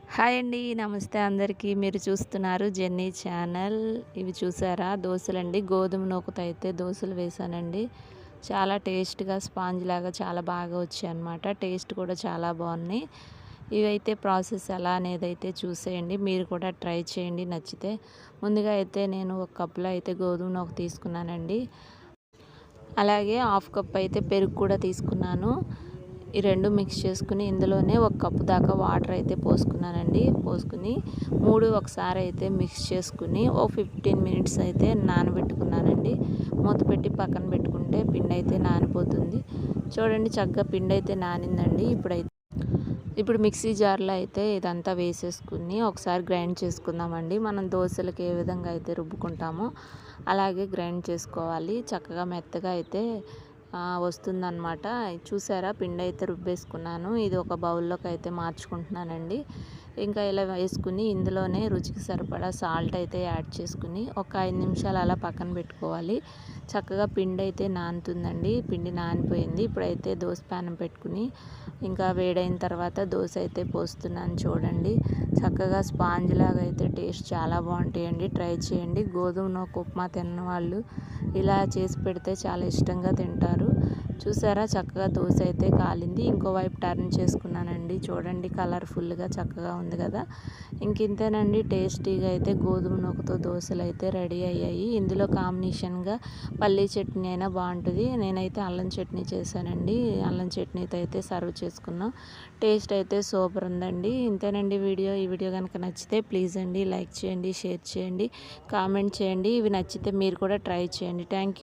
Hi అండి. నమస్తే అందరికీ. మీరు చూస్తున్నారు జెన్నీ ఛానల్. ఇవి చూసారా దోసలండి. గోధుమ నూకతో అయితే దోసలు వేశానండి. చాలా టేస్ట్‌గా స్పాంజ్ లాగా చాలా బాగా వచ్చాయన్నమాట. టేస్ట్ కూడా చాలా బాగున్నాయి. ఇవైతే ప్రాసెస్ ఎలా అనేదైతే చూసేయండి. మీరు కూడా ట్రై చేయండి నచ్చితే. ముందుగా అయితే నేను ఒక కప్‌లో అయితే గోధుమ నూక తీసుకున్నానండి. అలాగే హాఫ్ కప్ అయితే పెరుగు కూడా తీసుకున్నాను. ఈ 2 మిక్స్ చేసుకుని ఇందులోనే ఒక కప్పు దాకా వాటర్ అయితే పోసుకున్నానండి. పోసుకుని 3 ఒకసారి అయితే మిక్స్ చేసుకుని ఓ 15 మినిట్స్ అయితే నానబెట్టుకున్నానండి. మూత పెట్టి పక్కన పెట్టుకుంటే పిండి అయితే నానిపోతుంది. చూడండి చక్కగా పిండి అయితే నానిందండి. ఇప్పుడు మిక్సీ జార్లో అయితే ఇదంతా వేసేసుకుని ఒకసారి గ్రైండ్ చేసుకుందామండి. మనం దోశలకి ఏ విధంగా అయితే రుబ్బుకుంటామో అలాగే గ్రైండ్ చేసుకోవాలి. చక్కగా మెత్తగా అయితే వస్తుందన్నమాట. చూసారా పిండి అయితే రుబ్బేసుకున్నాను. ఇది ఒక బౌల్లోకి అయితే మార్చుకుంటున్నానండి. ఇంకా ఇలా వేసుకుని ఇందులోనే రుచికి సరిపడా సాల్ట్ అయితే యాడ్ చేసుకుని ఒక 5 నిమిషాలు అలా పక్కన పెట్టుకోవాలి. చక్కగా పిండి అయితే నానుతుందండి. పిండి నానిపోయింది. ఇప్పుడైతే దోస ప్యానం పెట్టుకుని ఇంకా వేడైన తర్వాత దోశ అయితే పోస్తున్నాను చూడండి. చక్కగా స్పాంజ్ లాగా అయితే టేస్ట్ చాలా బాగుంటాయండి. ట్రై చేయండి. గోధుమ నూక ఉప్మా తిన్న వాళ్ళు ఇలా చేసి పెడితే చాలా ఇష్టంగా తింటారు. చూసారా చక్కగా దోశ అయితే కాలింది. ఇంకోవైపు టర్న్ చేసుకున్నానండి. చూడండి కలర్ఫుల్గా చక్కగా ఉంది కదా. ఇంతేనండి టేస్టీగా అయితే గోధుమ నూకతో దోశలు అయితే రెడీ అయ్యాయి. ఇందులో కాంబినేషన్గా పల్లీ చట్నీ అయినా బాగుంటుంది. నేనైతే అల్లం చట్నీ చేశానండి. అల్లం చట్నీతో అయితే సర్వ్ చేసుకున్నాం. టేస్ట్ అయితే సూపర్ ఉందండి. ఇంతేనండి ఈ వీడియో కనుక నచ్చితే ప్లీజ్ అండి లైక్ చేయండి, షేర్ చేయండి, కామెంట్ చేయండి. ఇవి నచ్చితే మీరు కూడా ట్రై చేయండి. Thank you.